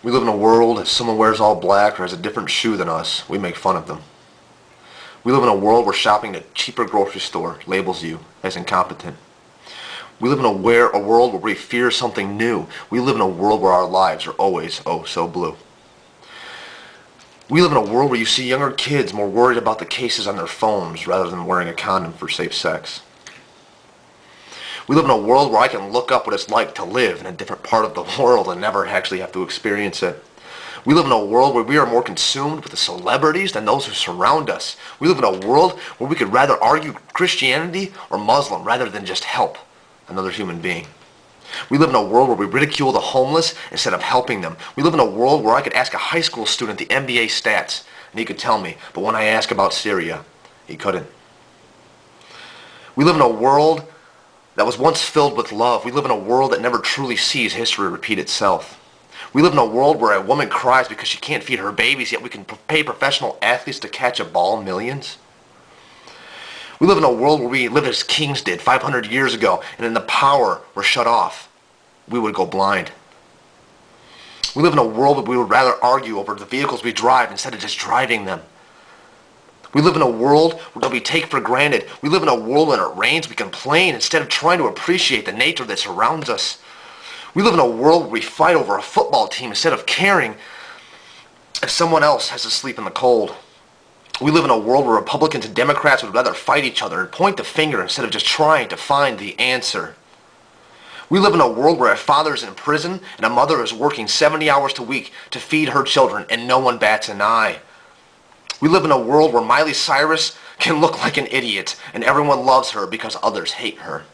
We live in a world, if someone wears all black or has a different shoe than us, we make fun of them. We live in a world where shopping at a cheaper grocery store labels you as incompetent. We live in a world where we fear something new. We live in a world where our lives are always, oh, so blue. We live in a world where you see younger kids more worried about the cases on their phones rather than wearing a condom for safe sex. We live in a world where I can look up what it's like to live in a different part of the world and never actually have to experience it. We live in a world where we are more consumed with the celebrities than those who surround us. We live in a world where we could rather argue Christianity or Muslim rather than just help another human being. We live in a world where we ridicule the homeless instead of helping them. We live in a world where I could ask a high school student the NBA stats and he could tell me, but when I ask about Syria, he couldn't. We live in a world that was once filled with love. We live in a world that never truly sees history repeat itself. We live in a world where a woman cries because she can't feed her babies, yet we can pay professional athletes to catch a ball millions. We live in a world where we live as kings did 500 years ago, and in the power were shut off, we would go blind. We live in a world where we would rather argue over the vehicles we drive instead of just driving them. We live in a world that we take for granted. We live in a world when it rains, we complain instead of trying to appreciate the nature that surrounds us. We live in a world where we fight over a football team instead of caring if someone else has to sleep in the cold. We live in a world where Republicans and Democrats would rather fight each other and point the finger instead of just trying to find the answer. We live in a world where a father is in prison and a mother is working 70 hours a week to feed her children and no one bats an eye. We live in a world where Miley Cyrus can look like an idiot and everyone loves her because others hate her.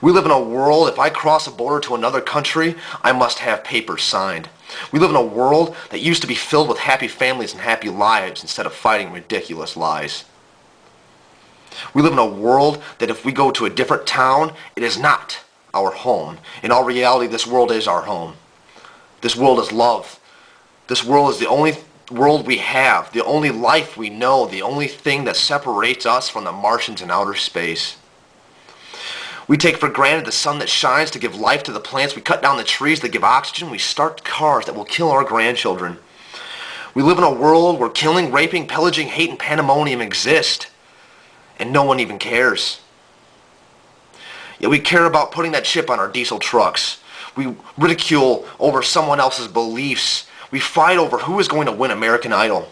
We live in a world, if I cross a border to another country, I must have papers signed. We live in a world that used to be filled with happy families and happy lives instead of fighting ridiculous lies. We live in a world that if we go to a different town, it is not our home. In all reality, this world is our home. This world is love. This world is the only world we have, the only life we know, the only thing that separates us from the Martians in outer space. We take for granted the sun that shines to give life to the plants. We cut down the trees that give oxygen. We start cars that will kill our grandchildren. We live in a world where killing, raping, pillaging, hate, and pandemonium exist, and no one even cares. Yet we care about putting that chip on our diesel trucks. We ridicule over someone else's beliefs. We fight over who is going to win American Idol.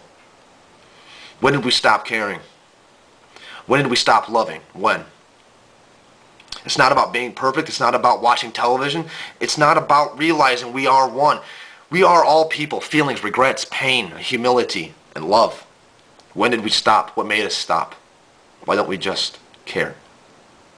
When did we stop caring? When did we stop loving? When? It's not about being perfect. It's not about watching television. It's not about realizing we are one. We are all people, feelings, regrets, pain, humility, and love. When did we stop? What made us stop? Why don't we just care?